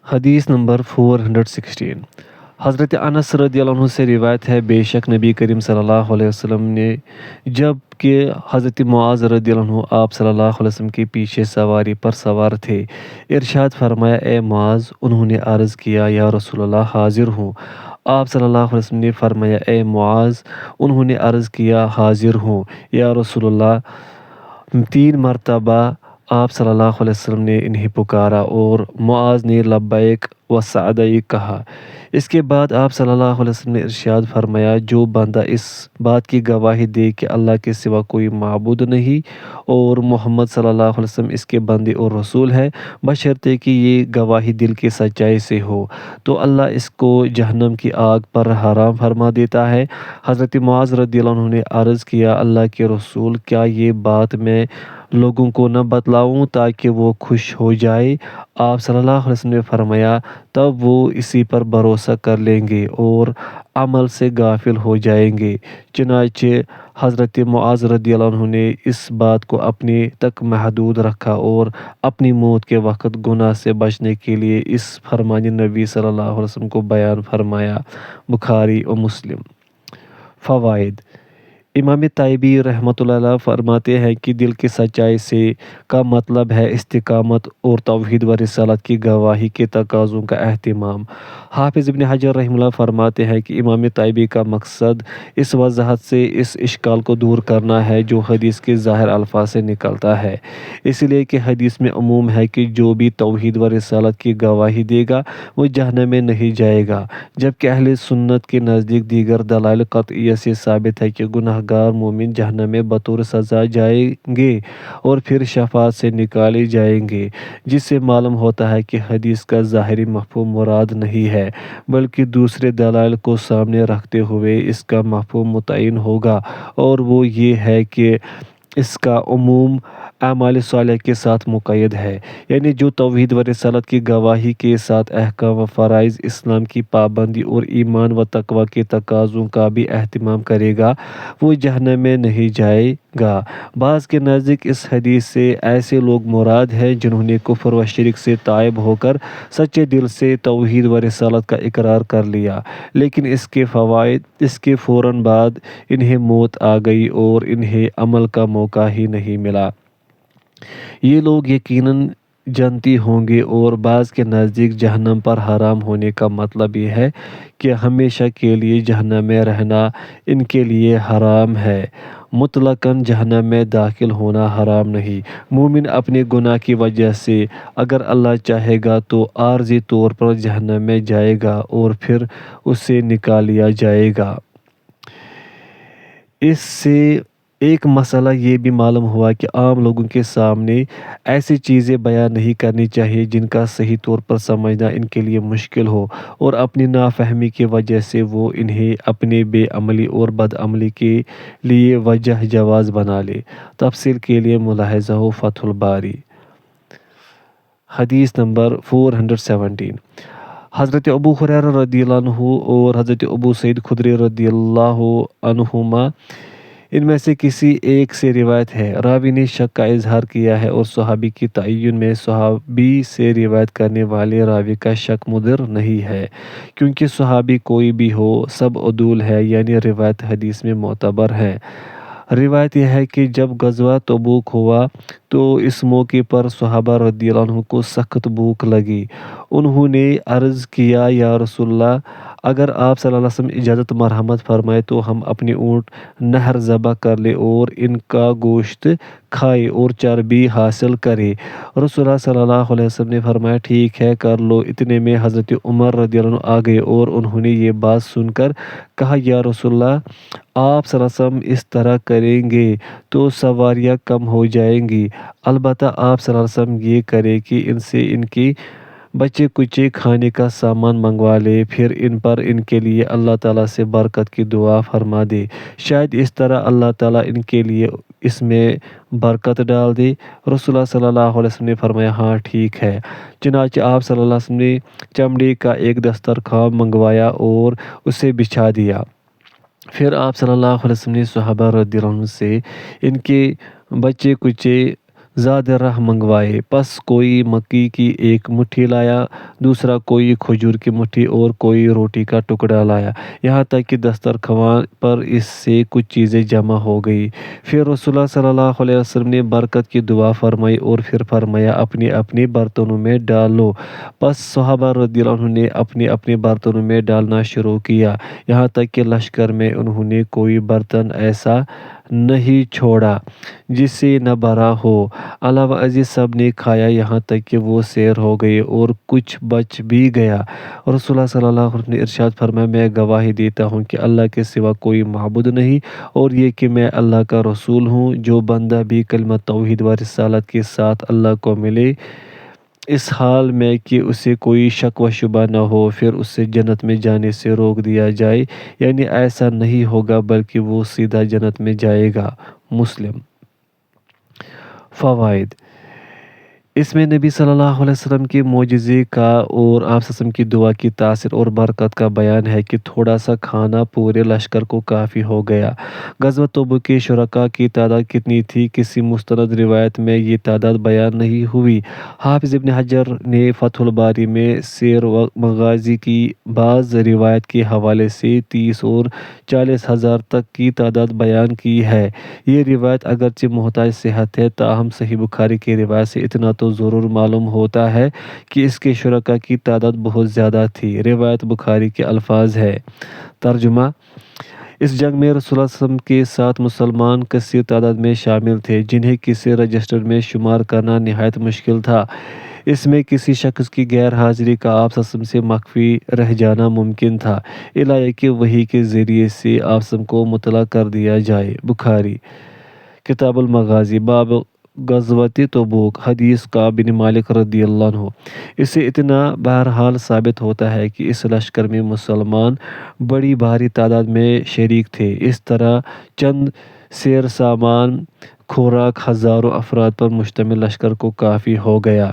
حدیث نمبر 416 حضرت انس رضی اللہ عنہ سے روایت ہے، بے شک نبی کریم صلی اللہ علیہ وسلم نے جب کہ حضرت معاذ رضی اللہ عنہ آپ صلی اللہ علیہ وسلم کے پیچھے سواری پر سوار تھے، ارشاد فرمایا، اے معاذ۔ انہوں نے عرض کیا، یا رسول اللہ حاضر ہوں۔ آپ صلی اللہ علیہ وسلم نے فرمایا، اے معاذ۔ انہوں نے عرض کیا، حاضر ہوں یا رسول اللہ۔ 3 مرتبہ آپ صلی اللہ علیہ وسلم نے انہیں پکارا اور معاذ نے لبیک و سعدیک کہا۔ اس کے بعد آپ صلی اللہ علیہ وسلم نے ارشاد فرمایا، جو بندہ اس بات کی گواہی دے کہ اللہ کے سوا کوئی معبود نہیں اور محمد صلی اللہ علیہ وسلم اس کے بندے اور رسول ہے، بشرطے کہ یہ گواہی دل کی سچائی سے ہو، تو اللہ اس کو جہنم کی آگ پر حرام فرما دیتا ہے۔ حضرت معاذ رضی اللہ عنہ نے عرض کیا، اللہ کے رسول، کیا یہ بات میں لوگوں کو نہ بتلاؤں تاکہ وہ خوش ہو جائے؟ آپ صلی اللہ علیہ وسلم نے فرمایا، تب وہ اسی پر بھروسہ کر لیں گے اور عمل سے غافل ہو جائیں گے۔ چنانچہ حضرت معاذ رضی اللہ عنہ نے اس بات کو اپنے تک محدود رکھا اور اپنی موت کے وقت گناہ سے بچنے کے لیے اس فرمان نبی صلی اللہ علیہ وسلم کو بیان فرمایا۔ بخاری و مسلم۔ فوائد: امام طیبی رحمۃ اللہ علیہ فرماتے ہیں کہ دل کی سچائی سے کا مطلب ہے استقامت اور توحید و رسالت کی گواہی کے تقاضوں کا اہتمام۔ حافظ ابن حجر رحمہ اللہ فرماتے ہیں کہ امام طیبی کا مقصد اس وضاحت سے اس اشکال کو دور کرنا ہے جو حدیث کے ظاہر الفاظ سے نکلتا ہے، اس لیے کہ حدیث میں عموم ہے کہ جو بھی توحید و رسالت کی گواہی دے گا وہ جہنم میں نہیں جائے گا، جبکہ اہل سنت کے نزدیک دیگر دلائل قطعیہ سے ثابت ہے کہ گناہ گار مومن جہنم میں بطور سزا جائیں گے اور پھر شفاعت سے نکالے جائیں گے، جس سے معلوم ہوتا ہے کہ حدیث کا ظاہری مفہوم مراد نہیں ہے بلکہ دوسرے دلائل کو سامنے رکھتے ہوئے اس کا مفہوم متعین ہوگا، اور وہ یہ ہے کہ اس کا عموم اعمال صالحہ کے ساتھ مقید ہے، یعنی جو توحید و رسالت کی گواہی کے ساتھ احکام و فرائض اسلام کی پابندی اور ایمان و تقوی کے تقاضوں کا بھی اہتمام کرے گا، وہ جہنم میں نہیں جائے گا۔ بعض کے نزدیک اس حدیث سے ایسے لوگ مراد ہیں جنہوں نے کفر و شرک سے تائب ہو کر سچے دل سے توحید و رسالت کا اقرار کر لیا، لیکن اس کے فوائد اس کے فوراً بعد انہیں موت آ گئی اور انہیں عمل کا موقع ہی نہیں ملا۔ یہ لوگ یقیناً جنتی ہوں گے، اور بعض کے نزدیک جہنم پر حرام ہونے کا مطلب یہ ہے کہ ہمیشہ کے لیے جہنم میں رہنا ان کے لیے حرام ہے، مطلقاً جہنم میں داخل ہونا حرام نہیں۔ مومن اپنے گناہ کی وجہ سے اگر اللہ چاہے گا تو عارضی طور پر جہنم میں جائے گا اور پھر اسے نکال لیا جائے گا۔ اس سے ایک مسئلہ یہ بھی معلوم ہوا کہ عام لوگوں کے سامنے ایسی چیزیں بیان نہیں کرنی چاہیے جن کا صحیح طور پر سمجھنا ان کے لیے مشکل ہو، اور اپنی نافہمی کی وجہ سے وہ انہیں اپنے بے عملی اور بد عملی کے لیے وجہ جواز بنا لے۔ تفصیل کے لیے ملاحظہ ہو فتح الباری۔ حدیث نمبر 417 حضرت ابو ہریرہ رضی اللہ عنہ اور حضرت ابو سعید خدری رضی اللہ عنہما ان میں سے کسی ایک سے روایت ہے۔ راوی نے شک کا اظہار کیا ہے، اور صحابی کی تعین میں صحابی سے روایت کرنے والے راوی کا شک مضر نہیں ہے، کیونکہ صحابی کوئی بھی ہو سب عدول ہے، یعنی روایت حدیث میں معتبر ہے۔ روایت یہ ہے کہ جب غزوہ تبوک ہوا تو اس موقع پر صحابہ رضی اللہ عنہ کو سخت بھوک لگی۔ انہوں نے عرض کیا، یا رسول اللہ، اگر آپ صلی اللہ علیہ وسلم اجازت مرحمت فرمائے تو ہم اپنے اونٹ نہر ذبح کر لیں اور ان کا گوشت کھائے اور چربی حاصل کرے۔ رسول اللہ صلی اللہ علیہ وسلم نے فرمایا، ٹھیک ہے، کر لو۔ اتنے میں حضرت عمر رضی اللہ عنہ آ گئے اور انہوں نے یہ بات سن کر کہا، یا رسول اللہ، آپ صلی اللہ علیہ وسلم اس طرح کریں گے تو سواریاں کم ہو جائیں گی، البتہ آپ صلی اللہ علیہ وسلم یہ کریں کہ ان سے ان کی بچے کچے کھانے کا سامان منگوا لے، پھر ان پر ان کے لیے اللہ تعالیٰ سے برکت کی دعا فرما دے، شاید اس طرح اللہ تعالیٰ ان کے لیے اس میں برکت ڈال دے۔ رسول اللہ صلی اللہ علیہ وسلم نے فرمایا، ہاں ٹھیک ہے۔ چنانچہ آپ صلی اللہ علیہ وسلم نے چمڑے کا ایک دسترخوان منگوایا اور اسے بچھا دیا۔ پھر آپ صلی اللہ علیہ وسلم نے صحابہ رضی اللہ عنہ سے ان کے بچے کچے زیادہ راہ منگوائے۔ پس کوئی مکی کی ایک مٹھی لایا، دوسرا کوئی کھجور کی مٹھی اور کوئی روٹی کا ٹکڑا لایا، یہاں تک کہ دسترخوان پر اس سے کچھ چیزیں جمع ہو گئی۔ پھر رسول اللہ صلی اللہ علیہ وسلم نے برکت کی دعا فرمائی اور پھر فرمایا اپنے اپنے برتنوں میں ڈال لو۔ پس صحابہ رضی اللہ عنہم نے اپنے اپنے برتنوں میں ڈالنا شروع کیا، یہاں تک کہ لشکر میں انہوں نے کوئی برتن ایسا نہیں چھوڑا جس سے نہ بھرا ہو۔ علاوہ ازیں سب نے کھایا یہاں تک کہ وہ سیر ہو گئے اور کچھ بچ بھی گیا۔ رسول اللہ صلی اللہ علیہ وسلم نے ارشاد فرمایا میں گواہی دیتا ہوں کہ اللہ کے سوا کوئی معبود نہیں اور یہ کہ میں اللہ کا رسول ہوں۔ جو بندہ بھی کلمہ توحید و رسالت کے ساتھ اللہ کو ملے اس حال میں کہ اسے کوئی شک و شبہ نہ ہو پھر اسے جنت میں جانے سے روک دیا جائے، یعنی ایسا نہیں ہوگا بلکہ وہ سیدھا جنت میں جائے گا۔ مسلم۔ فوائد: اس میں نبی صلی اللہ علیہ وسلم کے معجزے کا اور آپ صلی اللہ علیہ وسلم کی دعا کی تاثیر اور برکت کا بیان ہے کہ تھوڑا سا کھانا پورے لشکر کو کافی ہو گیا۔ غزوہ تبوک کے شرکاء کی تعداد کتنی تھی؟ کسی مستند روایت میں یہ تعداد بیان نہیں ہوئی۔ حافظ ابن حجر نے فتح الباری میں سیر و مغازی کی بعض روایات کے حوالے سے 30 اور 40 ہزار تک کی تعداد بیان کی ہے۔ یہ روایت اگرچہ محتاج صحت ہے تاہم صحیح بخاری کی روایت سے اتنا تو ضرور معلوم ہوتا ہے کہ اس کے شرکاء کی تعداد بہت زیادہ تھی۔ روایت بخاری کے الفاظ ہے۔ ترجمہ: اس جنگ میں رسول اللہ صلی اللہ علیہ وسلم کے ساتھ مسلمان کثیر تعداد میں شامل تھے جنہیں کسی رجسٹر میں شمار کرنا نہایت مشکل تھا۔ اس میں کسی شخص کی غیر حاضری کا آپ صلی اللہ علیہ وسلم سے مخفی رہ جانا ممکن تھا، الا کہ وحی کے ذریعے سے آپ صلی اللہ علیہ وسلم کو مطلع کر دیا جائے۔ بخاری کتاب المغازی باب غزوۃ تبوک حدیث کعب بن مالک رضی اللہ عنہ۔ اس سے اتنا بہرحال ثابت ہوتا ہے کہ اس لشکر میں مسلمان بڑی بھاری تعداد میں شریک تھے۔ اس طرح چند سیر سامان خوراک ہزاروں افراد پر مشتمل لشکر کو کافی ہو گیا۔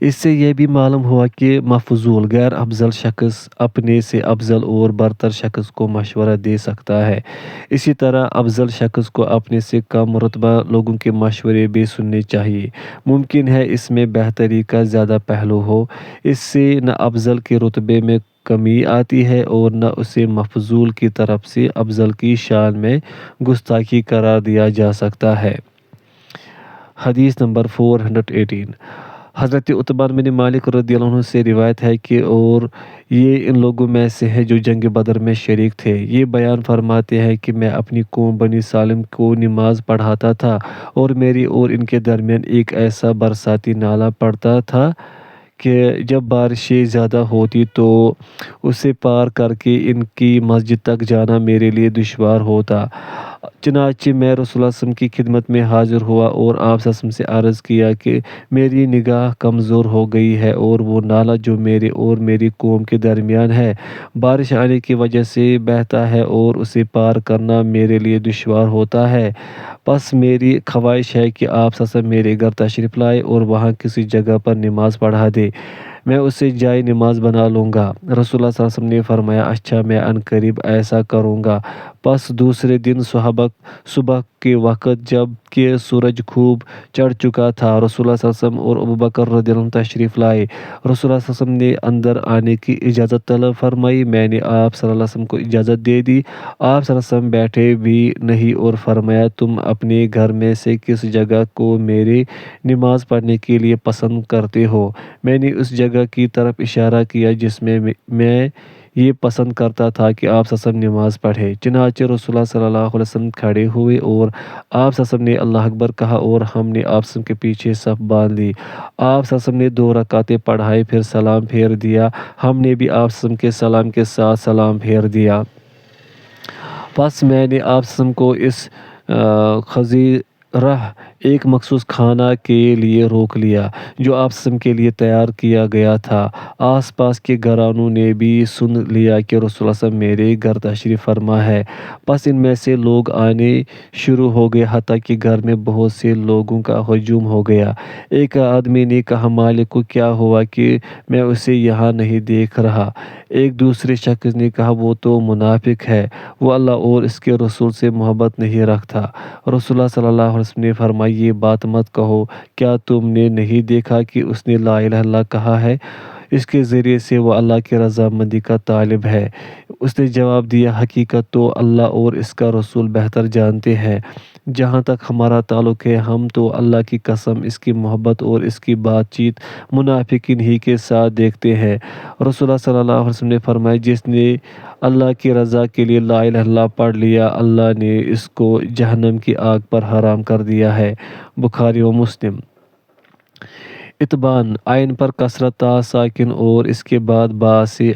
اس سے یہ بھی معلوم ہوا کہ مفضول غیر افضل شخص اپنے سے افضل اور برتر شخص کو مشورہ دے سکتا ہے، اسی طرح افضل شخص کو اپنے سے کم رتبہ لوگوں کے مشورے بھی سننے چاہیے۔ ممکن ہے اس میں بہتری کا زیادہ پہلو ہو، اس سے نہ افضل کے رتبے میں کمی آتی ہے اور نہ اسے مفضول کی طرف سے افضل کی شان میں گستاخی قرار دیا جا سکتا ہے۔ حدیث نمبر 418 حضرت عتبہ بن مالک رضی اللہ عنہ سے روایت ہے کہ اور یہ ان لوگوں میں سے ہے جو جنگ بدر میں شریک تھے۔ یہ بیان فرماتے ہیں کہ میں اپنی قوم بنی سالم کو نماز پڑھاتا تھا اور میری اور ان کے درمیان ایک ایسا برساتی نالہ پڑتا تھا کہ جب بارشیں زیادہ ہوتی تو اسے پار کر کے ان کی مسجد تک جانا میرے لیے دشوار ہوتا۔ چنانچہ میں رسول اللہ صلی اللہ علیہ وسلم کی خدمت میں حاضر ہوا اور آپ صلی اللہ علیہ وسلم سے عرض کیا کہ میری نگاہ کمزور ہو گئی ہے اور وہ نالہ جو میرے اور میری قوم کے درمیان ہے بارش آنے کی وجہ سے بہتا ہے اور اسے پار کرنا میرے لیے دشوار ہوتا ہے۔ پس میری خواہش ہے کہ آپ صلی اللہ علیہ وسلم میرے گھر تشریف لائے اور وہاں کسی جگہ پر نماز پڑھا دے، میں اسے جائے نماز بنا لوں گا۔ رسول اللہ صلی اللہ علیہ وسلم نے فرمایا اچھا میں عنقریب ایسا کروں گا۔ پس دوسرے دن صبح کے وقت جب کہ سورج خوب چڑھ چکا تھا رسول اللہ صلی اللہ علیہ وسلم اور ابوبکر رضی اللہ عنہ تشریف لائے۔ رسول اللہ صلی اللہ علیہ وسلم نے اندر آنے کی اجازت طلب فرمائی، میں نے آپ صلی اللہ علیہ وسلم کو اجازت دے دی۔ آپ صلی اللہ علیہ وسلم بیٹھے بھی نہیں اور فرمایا تم اپنے گھر میں سے کس جگہ کو میرے نماز پڑھنے کے لیے پسند کرتے ہو؟ میں نے اس جگہ کی طرف اشارہ کیا جس میں میں یہ پسند کرتا تھا کہ آپ صلی اللہ علیہ وسلم نماز پڑھے۔ چنانچہ رسول اللہ صلی اللہ علیہ وسلم کھڑے ہوئے اور آپ صلی اللہ علیہ وسلم نے اللہ اکبر کہا اور ہم نے آپ صلی اللہ علیہ وسلم کے پیچھے صف باندھ لی۔ آپ صلی اللہ علیہ وسلم نے 2 رکعتیں پڑھائیں پھر سلام پھیر دیا، ہم نے بھی آپ صلی اللہ علیہ وسلم کے سلام کے ساتھ سلام پھیر دیا۔ پس میں نے آپ صلی اللہ علیہ وسلم کو اس خضیرہ ایک مخصوص کھانا کے لیے روک لیا جو آپ صلی اللہ علیہ وسلم کے لیے تیار کیا گیا تھا۔ آس پاس کے گھرانوں نے بھی سن لیا کہ رسول اللہ صلی اللہ علیہ وسلم میرے گھر تشریف فرما ہے۔ پس ان میں سے لوگ آنے شروع ہو گئے حتیٰ کہ گھر میں بہت سے لوگوں کا ہجوم ہو گیا۔ ایک آدمی نے کہا مالک کو کیا ہوا کہ میں اسے یہاں نہیں دیکھ رہا؟ ایک دوسرے شخص نے کہا وہ تو منافق ہے، وہ اللہ اور اس کے رسول سے محبت نہیں رکھتا۔ رسول اللہ صلی اللہ علیہ وسلم نے فرمایا یہ بات مت کہو، کیا تم نے نہیں دیکھا کہ اس نے لا الہ الا اللہ کہا ہے، اس کے ذریعے سے وہ اللہ کی رضامندی کا طالب ہے۔ اس نے جواب دیا حقیقت تو اللہ اور اس کا رسول بہتر جانتے ہیں، جہاں تک ہمارا تعلق ہے ہم تو اللہ کی قسم اس کی محبت اور اس کی بات چیت منافقین ہی کے ساتھ دیکھتے ہیں۔ رسول اللہ صلی اللہ علیہ وسلم نے فرمایا جس نے اللہ کی رضا کے لیے لا الہ الا اللہ پڑھ لیا اللہ نے اس کو جہنم کی آگ پر حرام کر دیا ہے۔ بخاری و مسلم۔ اتبان عین پر کثرت تا ساکن اور اس کے بعد با سے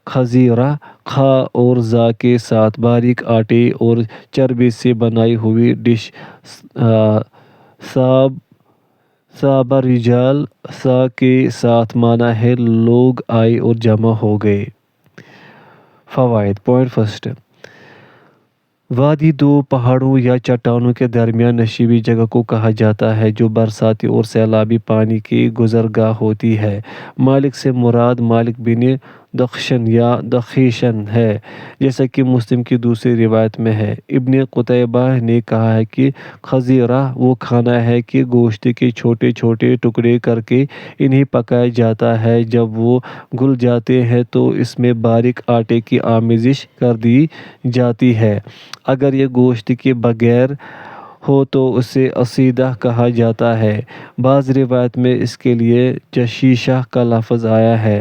خزیرہ خا اور زا کے ساتھ باریک آٹے اور چربی سے بنائی ہوئی ڈش صاب رجال سا کے ساتھ معنی ہے لوگ آئے اور جمع ہو گئے۔ فوائد۔ پوائنٹ فرسٹ، وادی دو پہاڑوں یا چٹانوں کے درمیان نشیبی جگہ کو کہا جاتا ہے جو برساتی اور سیلابی پانی کی گزرگاہ ہوتی ہے۔ مالک سے مراد مالک بن دخشن یا دخیشن ہے، جیسا کہ مسلم کی دوسری روایت میں ہے۔ ابن قتیبہ نے کہا ہے کہ خزیرہ وہ کھانا ہے کہ گوشت کے چھوٹے چھوٹے ٹکڑے کر کے انہیں پکایا جاتا ہے، جب وہ گل جاتے ہیں تو اس میں باریک آٹے کی آمیزش کر دی جاتی ہے۔ اگر یہ گوشت کے بغیر ہو تو اسے عصیدہ کہا جاتا ہے۔ بعض روایت میں اس کے لیے جشیشہ کا لفظ آیا ہے،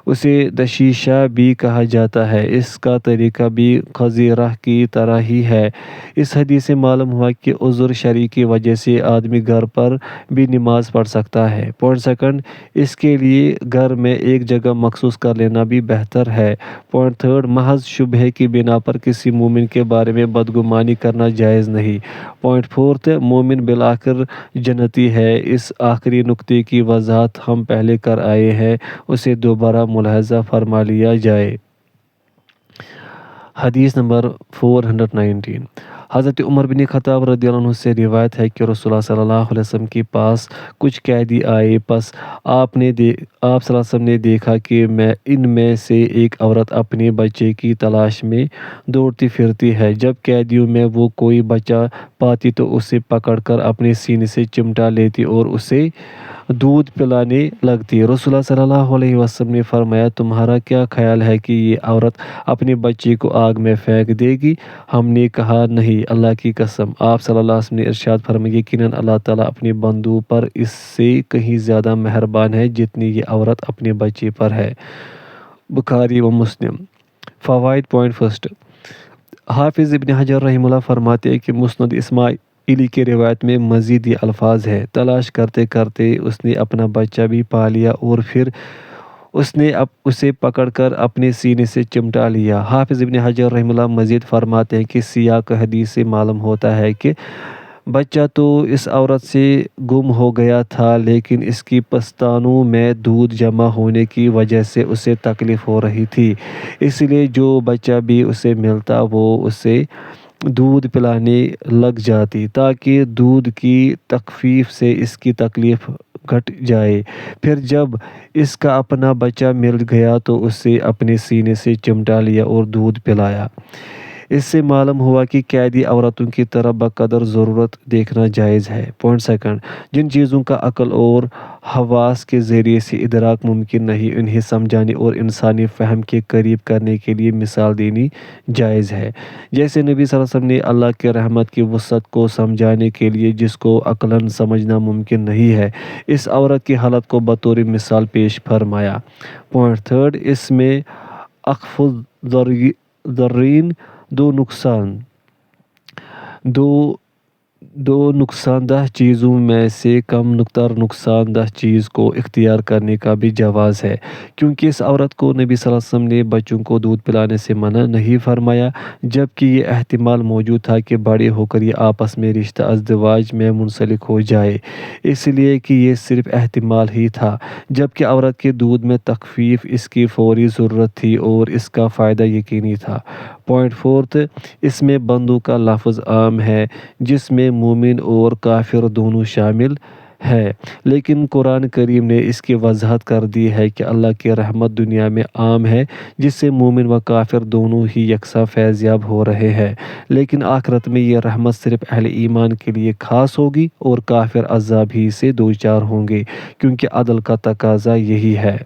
اسے دشیشہ بھی کہا جاتا ہے۔ اس کا طریقہ بھی خزیرہ کی طرح ہی ہے۔ اس حدیث سے معلوم ہوا کہ عذر شرعی کی وجہ سے آدمی گھر پر بھی نماز پڑھ سکتا ہے۔ پوائنٹ سیکنڈ، اس کے لیے گھر میں ایک جگہ مخصوص کر لینا بھی بہتر ہے۔ پوائنٹ تھرڈ، محض شبہ کی بنا پر کسی مومن کے بارے میں بدگمانی کرنا جائز نہیں۔ پوائنٹ فورتھ، مومن بالآخر جنتی ہے۔ اس آخری نکتے کی وضاحت ہم پہلے کر آئے ہیں، اسے دوبارہ ملاحظہ فرما لیا جائے۔ حدیث نمبر 419، حضرت عمر بن خطاب رضی اللہ عنہ سے روایت ہے کہ رسول اللہ صلی اللہ علیہ وسلم کے پاس کچھ قیدی آئے، پس آپ صلی اللہ علیہ وسلم نے دیکھا کہ ان میں سے ایک عورت اپنے بچے کی تلاش میں دوڑتی پھرتی ہے۔ جب قیدیوں میں وہ کوئی بچہ پاتی تو اسے پکڑ کر اپنے سینے سے چمٹا لیتی اور اسے دودھ پلانے لگتی۔ رسول اللہ صلی اللہ علیہ وسلم نے فرمایا تمہارا کیا خیال ہے کہ یہ عورت اپنے بچے کو آگ میں پھینک دے گی؟ ہم نے کہا نہیں، اللہ کی قسم۔ آپ صلی اللہ علیہ وسلم نے ارشاد فرمایا یقیناً اللہ تعالیٰ اپنے بندوں پر اس سے کہیں زیادہ مہربان ہے جتنی یہ عورت اپنے بچے پر ہے۔ بخاری و مسلم۔ فوائد۔ پوائنٹ فرسٹ، حافظ ابن حجر رحمہ اللہ فرماتے ہیں کہ مسند اسماعیلی کی روایت میں مزید یہ الفاظ ہے، تلاش کرتے کرتے اس نے اپنا بچہ بھی پا لیا اور پھر اس نے اسے پکڑ کر اپنے سینے سے چمٹا لیا۔ حافظ ابن حجر رحمہ اللہ مزید فرماتے ہیں کہ سیاق حدیث سے معلوم ہوتا ہے کہ بچہ تو اس عورت سے گم ہو گیا تھا، لیکن اس کی پستانوں میں دودھ جمع ہونے کی وجہ سے اسے تکلیف ہو رہی تھی، اس لیے جو بچہ بھی اسے ملتا وہ اسے دودھ پلانے لگ جاتی تاکہ دودھ کی تخفیف سے اس کی تکلیف گھٹ جائے۔ پھر جب اس کا اپنا بچہ مل گیا تو اسے اپنے سینے سے چمٹا لیا اور دودھ پلایا۔ اس سے معلوم ہوا کہ قیدی عورتوں کی طرح بقدر ضرورت دیکھنا جائز ہے۔ پوائنٹ سیکنڈ، جن چیزوں کا عقل اور حواس کے ذریعے سے ادراک ممکن نہیں انہیں سمجھانے اور انسانی فہم کے قریب کرنے کے لیے مثال دینی جائز ہے، جیسے نبی صلی اللہ علیہ وسلم نے اللہ کے رحمت کی وسعت کو سمجھانے کے لیے جس کو عقلاً سمجھنا ممکن نہیں ہے، اس عورت کی حالت کو بطور مثال پیش فرمایا۔ پوائنٹ تھرڈ، اس میں اخف الضررین دو نقصان دہ چیزوں میں سے کم تر نقصان دہ چیز کو اختیار کرنے کا بھی جواز ہے، کیونکہ اس عورت کو نبی صلی اللہ علیہ وسلم نے بچوں کو دودھ پلانے سے منع نہیں فرمایا، جبکہ یہ احتمال موجود تھا کہ بڑے ہو کر یہ آپس میں رشتہ ازدواج میں منسلک ہو جائے، اس لیے کہ یہ صرف احتمال ہی تھا، جبکہ عورت کے دودھ میں تخفیف اس کی فوری ضرورت تھی اور اس کا فائدہ یقینی تھا۔ پوائنٹ فورتھ، اس میں بندوں کا لفظ عام ہے جس میں مومن اور کافر دونوں شامل ہے، لیکن قرآن کریم نے اس کی وضاحت کر دی ہے کہ اللہ کی رحمت دنیا میں عام ہے، جس سے مومن و کافر دونوں ہی یکساں فیض یاب ہو رہے ہیں، لیکن آخرت میں یہ رحمت صرف اہل ایمان کے لیے خاص ہوگی اور کافر عذاب ہی سے دوچار ہوں گے، کیونکہ عدل کا تقاضا یہی ہے۔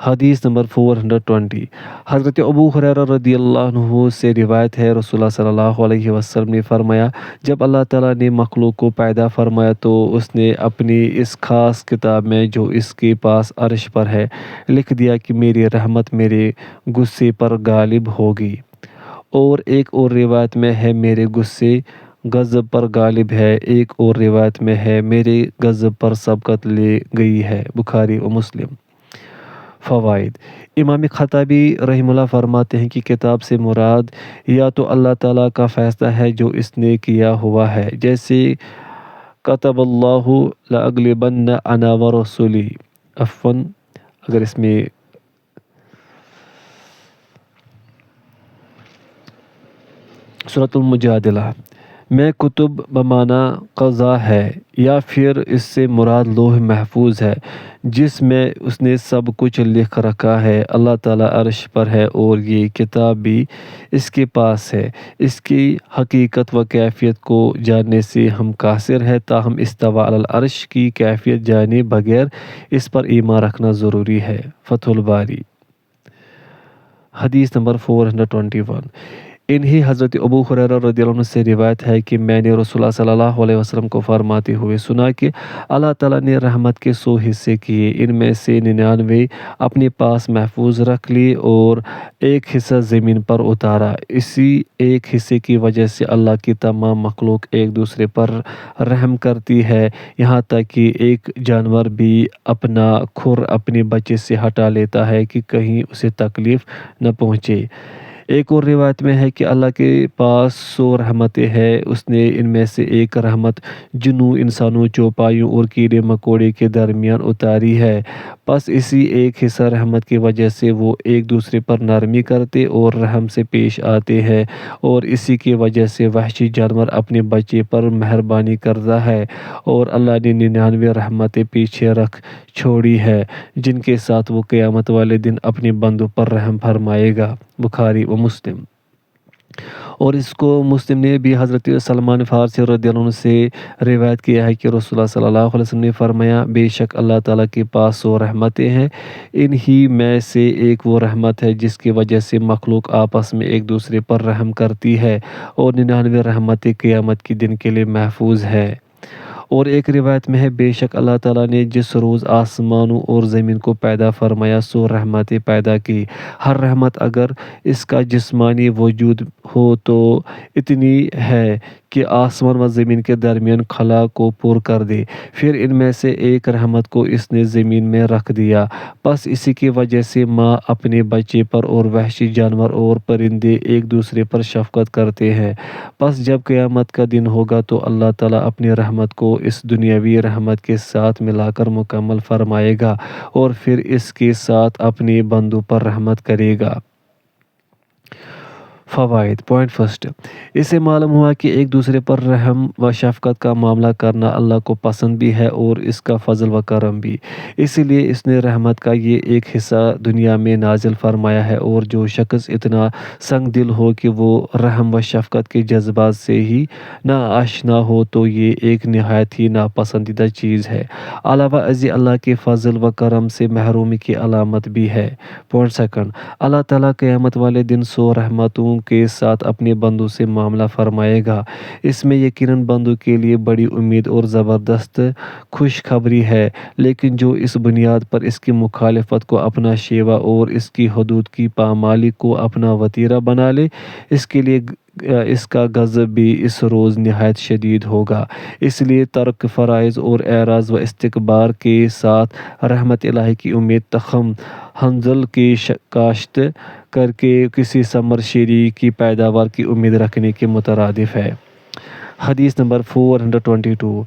حدیث نمبر 420، حضرت ابو ہریرہ رضی اللہ عنہ سے روایت ہے، رسول اللہ صلی اللہ علیہ وسلم نے فرمایا، جب اللہ تعالیٰ نے مخلوق کو پیدا فرمایا تو اس نے اپنی اس خاص کتاب میں جو اس کے پاس عرش پر ہے لکھ دیا کہ میری رحمت میرے غصے پر غالب ہوگی، اور ایک اور روایت میں ہے میرے غصے غضب پر غالب ہے، ایک اور روایت میں ہے میرے غضب پر سبقت لے گئی ہے، بخاری و مسلم۔ فوائد: امام خطابی رحمہ اللہ فرماتے ہیں کہ کتاب سے مراد یا تو اللہ تعالیٰ کا فیصلہ ہے جو اس نے کیا ہوا ہے، جیسے کتب اللہ لأغلبن انا ورسلی، اگر اس میں سورۃ المجادلہ میں کتب بمعنی قضا ہے، یا پھر اس سے مراد لوح محفوظ ہے جس میں اس نے سب کچھ لکھ رکھا ہے۔ اللہ تعالیٰ عرش پر ہے اور یہ کتاب بھی اس کے پاس ہے۔ اس کی حقیقت و کیفیت کو جاننے سے ہم قاصر ہیں، تاہم استویٰ علی العرش کی کیفیت جانے بغیر اس پر ایمان رکھنا ضروری ہے۔ فتح الباری۔ حدیث نمبر 421، انہی حضرت ابو ہریرہ رضی اللہ عنہ سے روایت ہے کہ میں نے رسول اللہ صلی اللہ علیہ وسلم کو فرماتے ہوئے سنا کہ اللہ تعالیٰ نے رحمت کے 100 حصے کیے، ان میں سے 99 اپنے پاس محفوظ رکھ لیے اور ایک حصہ زمین پر اتارا۔ اسی ایک حصے کی وجہ سے اللہ کی تمام مخلوق ایک دوسرے پر رحم کرتی ہے، یہاں تک کہ ایک جانور بھی اپنا کھر اپنے بچے سے ہٹا لیتا ہے کہ کہیں اسے تکلیف نہ پہنچے۔ ایک اور روایت میں ہے کہ اللہ کے پاس 100 رحمتیں ہیں، اس نے ان میں سے ایک رحمت جنوں، انسانوں، چوپایوں اور کیڑے مکوڑے کے درمیان اتاری ہے، پس اسی ایک حصہ رحمت کی وجہ سے وہ ایک دوسرے پر نرمی کرتے اور رحم سے پیش آتے ہیں، اور اسی کی وجہ سے وحشی جانور اپنے بچے پر مہربانی کرتا ہے، اور اللہ نے 99 رحمتیں پیچھے رکھ چھوڑی ہے جن کے ساتھ وہ قیامت والے دن اپنے بندوں پر رحم فرمائے گا، بخاری و مسلم۔ اور اس کو مسلم نے بھی حضرت سلمان فارسی رضی اللہ عنہ سے روایت کیا ہے کہ رسول اللہ صلی اللہ علیہ وسلم نے فرمایا، بے شک اللہ تعالیٰ کے پاس 100 رحمتیں ہیں، انہی میں سے ایک وہ رحمت ہے جس کی وجہ سے مخلوق آپس میں ایک دوسرے پر رحم کرتی ہے، اور 99 رحمتیں قیامت کے دن کے لیے محفوظ ہے۔ اور ایک روایت میں ہے، بے شک اللہ تعالیٰ نے جس روز آسمانوں اور زمین کو پیدا فرمایا 100 رحمتیں پیدا کی، ہر رحمت اگر اس کا جسمانی وجود ہو تو اتنی ہے کہ آسمان و زمین کے درمیان خلا کو پر کر دے، پھر ان میں سے ایک رحمت کو اس نے زمین میں رکھ دیا، پس اسی کی وجہ سے ماں اپنے بچے پر اور وحشی جانور اور پرندے ایک دوسرے پر شفقت کرتے ہیں، پس جب قیامت کا دن ہوگا تو اللہ تعالیٰ اپنی رحمت کو اس دنیاوی رحمت کے ساتھ ملا کر مکمل فرمائے گا اور پھر اس کے ساتھ اپنے بندوں پر رحمت کرے گا۔ فوائد: پوائنٹ فرسٹ، اس سے معلوم ہوا کہ ایک دوسرے پر رحم و شفقت کا معاملہ کرنا اللہ کو پسند بھی ہے اور اس کا فضل و کرم بھی، اسی لیے اس نے رحمت کا یہ ایک حصہ دنیا میں نازل فرمایا ہے، اور جو شخص اتنا سنگ دل ہو کہ وہ رحم و شفقت کے جذبات سے ہی نا آشنا ہو تو یہ ایک نہایت ہی ناپسندیدہ چیز ہے، علاوہ ازیں اللہ کے فضل و کرم سے محرومی کی علامت بھی ہے۔ پوائنٹ سیکنڈ، اللہ تعالیٰ قیامت والے دن 100 رحمتوں کے ساتھ اپنے بندوں سے معاملہ فرمائے گا، اس میں یقیناً بندوں کے لیے بڑی امید اور زبردست خوشخبری ہے، لیکن جو اس بنیاد پر اس کی مخالفت کو اپنا شیوا اور اس کی حدود کی پامالی کو اپنا وتیرہ بنا لے، اس کے لیے اس کا غضب بھی اس روز نہایت شدید ہوگا، اس لیے ترک فرائض اور اعراض و استکبار کے ساتھ رحمت الہی کی امید تخم حنظل کی کاشت کر کے کسی ثمر شیری کی پیداوار کی امید رکھنے کے مترادف ہے۔ حدیث نمبر 422،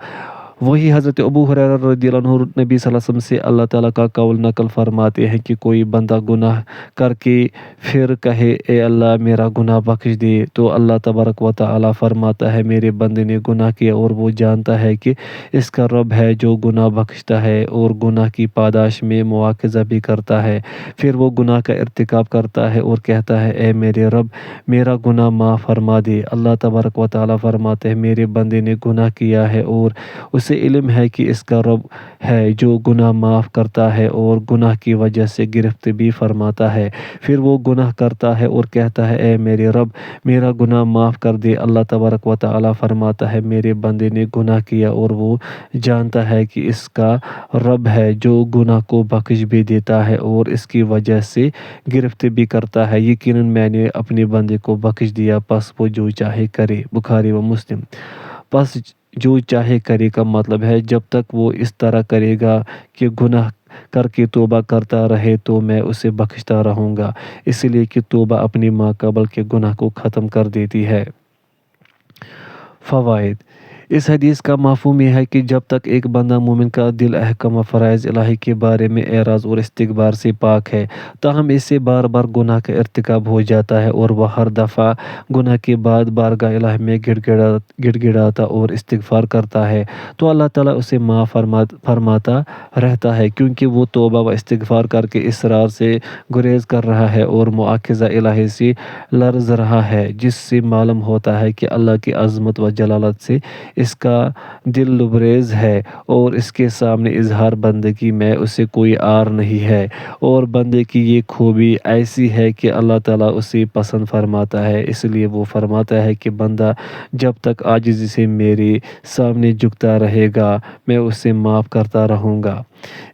وہی حضرت ابو ہریرہ رضی اللہ عنہ نبی صلی اللہ علیہ وسلم سے اللہ تعالیٰ کا قول نقل فرماتے ہیں کہ کوئی بندہ گناہ کر کے پھر کہے اے اللہ میرا گناہ بخش دے، تو اللہ تبارک و تعالیٰ فرماتا ہے میرے بندے نے گناہ کیا اور وہ جانتا ہے کہ اس کا رب ہے جو گناہ بخشتا ہے اور گناہ کی پاداش میں مواخذہ بھی کرتا ہے۔ پھر وہ گناہ کا ارتکاب کرتا ہے اور کہتا ہے اے میرے رب میرا گناہ معاف فرما دے۔ اللہ تبارک و تعالیٰ فرماتے ہیں میرے بندے نے گناہ کیا ہے اور اسے علم ہے کہ اس کا رب ہے جو گناہ معاف کرتا ہے اور گناہ کی وجہ سے گرفت بھی فرماتا ہے۔ پھر وہ گناہ کرتا ہے اور کہتا ہے اے میرے رب میرا گناہ معاف کر دے۔ اللہ تبارک و تعالیٰ فرماتا ہے میرے بندے نے گناہ کیا اور وہ جانتا ہے کہ اس کا رب ہے جو گناہ کو بخش بھی دیتا ہے اور اس کی وجہ سے گرفت بھی کرتا ہے، یقیناً میں نے اپنے بندے کو بخش دیا، پس وہ جو چاہے کرے۔ بخاری و مسلم۔ پس جو چاہے کرے کا مطلب ہے جب تک وہ اس طرح کرے گا کہ گناہ کر کے توبہ کرتا رہے تو میں اسے بخشتا رہوں گا، اس لیے کہ توبہ اپنی ماقبل کے گناہ کو ختم کر دیتی ہے۔ فوائد: اس حدیث کا مفہوم یہ ہے کہ جب تک ایک بندہ مومن کا دل احکام و فرائض الہی کے بارے میں اعراض اور استکبار سے پاک ہے، تاہم اس سے بار بار گناہ کا ارتکاب ہو جاتا ہے اور وہ ہر دفعہ گناہ کے بعد بارگاہ الہی میں گڑ گڑاتا اور استغفار کرتا ہے تو اللہ تعالیٰ اسے معاف فرماتا رہتا ہے، کیونکہ وہ توبہ و استغفار کر کے اصرار سے گریز کر رہا ہے اور مواخذہ الہی سے لرز رہا ہے، جس سے معلوم ہوتا ہے کہ اللہ کی عظمت و جلالت سے اس کا دل لبریز ہے اور اس کے سامنے اظہار بندگی میں اسے کوئی عار نہیں ہے، اور بندے کی یہ خوبی ایسی ہے کہ اللہ تعالیٰ اسے پسند فرماتا ہے، اس لیے وہ فرماتا ہے کہ بندہ جب تک عاجزی سے میرے سامنے جھکتا رہے گا میں اسے معاف کرتا رہوں گا۔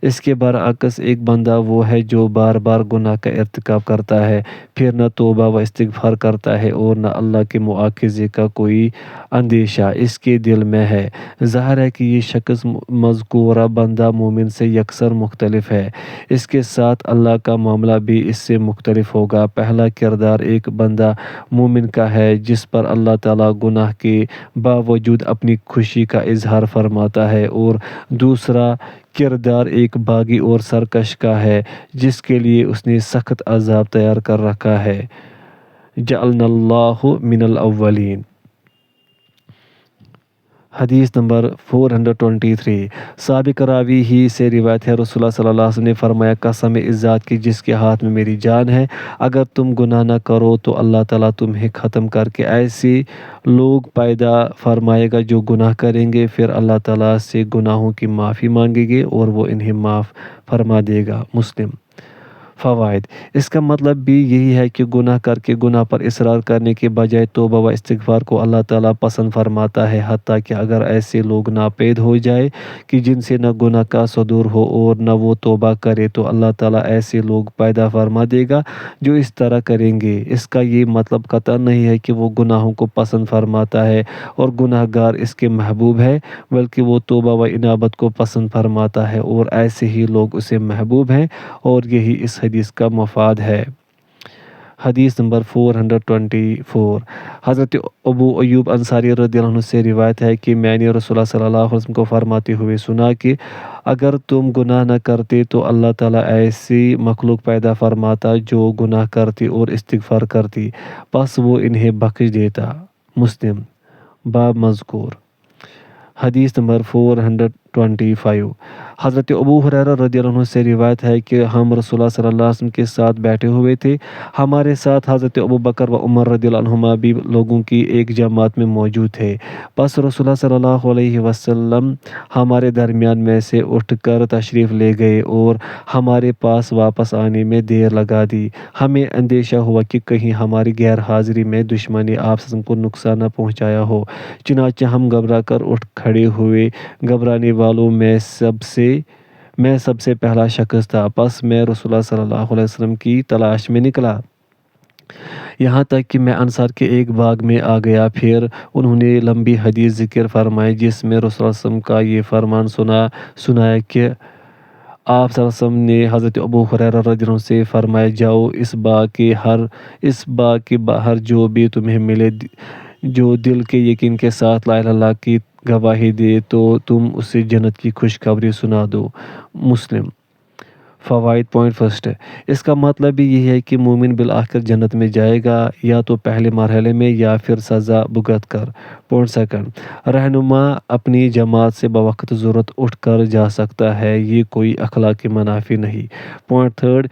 اس کے برعکس ایک بندہ وہ ہے جو بار بار گناہ کا ارتکاب کرتا ہے، پھر نہ توبہ و استغفار کرتا ہے اور نہ اللہ کے مواخذے کا کوئی اندیشہ اس کے دل میں ہے۔ ظاہر ہے کہ یہ شخص مذکورہ بندہ مومن سے یکسر مختلف ہے، اس کے ساتھ اللہ کا معاملہ بھی اس سے مختلف ہوگا۔ پہلا کردار ایک بندہ مومن کا ہے جس پر اللہ تعالیٰ گناہ کے باوجود اپنی خوشی کا اظہار فرماتا ہے، اور دوسرا کردار ایک باغی اور سرکش کا ہے جس کے لیے اس نے سخت عذاب تیار کر رکھا ہے۔ جعلنا اللہ من الاولین۔ حدیث نمبر 423۔ سابق راوی ہی سے روایت ہے، رسول اللہ صلی اللہ علیہ وسلم نے فرمایا قسم اس ذات کی جس کے ہاتھ میں میری جان ہے، اگر تم گناہ نہ کرو تو اللہ تعالیٰ تمہیں ختم کر کے ایسے لوگ پیدا فرمائے گا جو گناہ کریں گے، پھر اللہ تعالیٰ سے گناہوں کی معافی مانگیں گے اور وہ انہیں معاف فرما دے گا۔ مسلم۔ فوائد: اس کا مطلب بھی یہی ہے کہ گناہ کر کے گناہ پر اصرار کرنے کے بجائے توبہ و استغفار کو اللہ تعالیٰ پسند فرماتا ہے، حتیٰ کہ اگر ایسے لوگ ناپید ہو جائے کہ جن سے نہ گناہ کا صدور ہو اور نہ وہ توبہ کرے تو اللہ تعالیٰ ایسے لوگ پیدا فرما دے گا جو اس طرح کریں گے۔ اس کا یہ مطلب قطعاً نہیں ہے کہ وہ گناہوں کو پسند فرماتا ہے اور گناہ گار اس کے محبوب ہے، بلکہ وہ توبہ و انابت کو پسند فرماتا ہے اور ایسے ہی لوگ اسے محبوب ہیں، اور یہی اس حدیث کا مفاد ہے۔ حدیث نمبر 424۔ حضرت ابو ایوب انصاری رضی اللہ عنہ سے روایت ہے کہ میں نے رسول اللہ صلی اللہ علیہ وسلم کو فرماتے ہوئے سنا کہ اگر تم گناہ نہ کرتے تو اللہ تعالیٰ ایسی مخلوق پیدا فرماتا جو گناہ کرتی اور استغفار کرتی، پس وہ انہیں بخش دیتا۔ مسلم۔ باب مذکور۔ حدیث نمبر 425۔ حضرت ابو ہریرہ رضی اللہ عنہ سے روایت ہے کہ ہم رسول اللہ صلی اللہ علیہ وسلم کے ساتھ بیٹھے ہوئے تھے، ہمارے ساتھ حضرت ابو بکر و عمر رضی اللہ عنہما بھی لوگوں کی ایک جماعت میں موجود تھے۔ پس رسول اللہ صلی اللہ علیہ وسلم ہمارے درمیان میں سے اٹھ کر تشریف لے گئے اور ہمارے پاس واپس آنے میں دیر لگا دی۔ ہمیں اندیشہ ہوا کہ کہیں ہماری غیر حاضری میں دشمن نے آپ صلی اللہ علیہ وسلم کو نقصان نہ پہنچایا ہو، چنانچہ ہم گھبرا کر اٹھ کھڑے ہوئے۔ گھبرانے والوں میں سب سے پہلا شخص تھا، پس میں رسول اللہ صلی اللہ علیہ وسلم کی تلاش میں نکلا، یہاں تک کہ میں انصار کے ایک باغ میں آ گیا۔ پھر انہوں نے لمبی حدیث ذکر فرمائی جس میں رسول اللہ صلی اللہ علیہ وسلم کا یہ فرمان سنایا کہ آپ صلی اللہ علیہ وسلم نے حضرت ابو ہریرہ رضی اللہ عنہ سے فرمایا جاؤ اس باغ کے باہر جو بھی تمہیں ملے، جو دل کے یقین کے ساتھ لا الہ الا اللہ کی گواہی دے تو تم اسے جنت کی خوشخبری سنا دو۔ مسلم۔ فوائد۔ پوائنٹ فرسٹ، اس کا مطلب بھی یہ ہے کہ مومن بالآخر جنت میں جائے گا، یا تو پہلے مرحلے میں یا پھر سزا بھگت کر۔ پوائنٹ سیکنڈ، رہنما اپنی جماعت سے بوقت ضرورت اٹھ کر جا سکتا ہے، یہ کوئی اخلاقی منافی نہیں۔ پوائنٹ تھرڈ،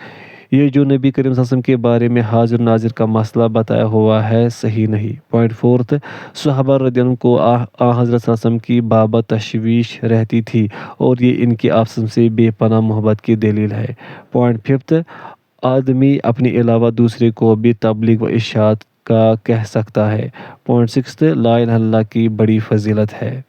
یہ جو نبی کریم صلی اللہ علیہ وسلم کے بارے میں حاضر ناظر کا مسئلہ بتایا ہوا ہے صحیح نہیں۔ پوائنٹ فورتھ، صحابہ رضی اللہ عنہ کو حضرت صلی اللہ علیہ وسلم کی بابت تشویش رہتی تھی اور یہ ان کی آپس سے بے پناہ محبت کی دلیل ہے۔ پوائنٹ ففتھ، آدمی اپنے علاوہ دوسرے کو بھی تبلیغ و ارشاد کا کہہ سکتا ہے۔ پوائنٹ سکستھ، لا الہ الا اللہ کی بڑی فضیلت ہے۔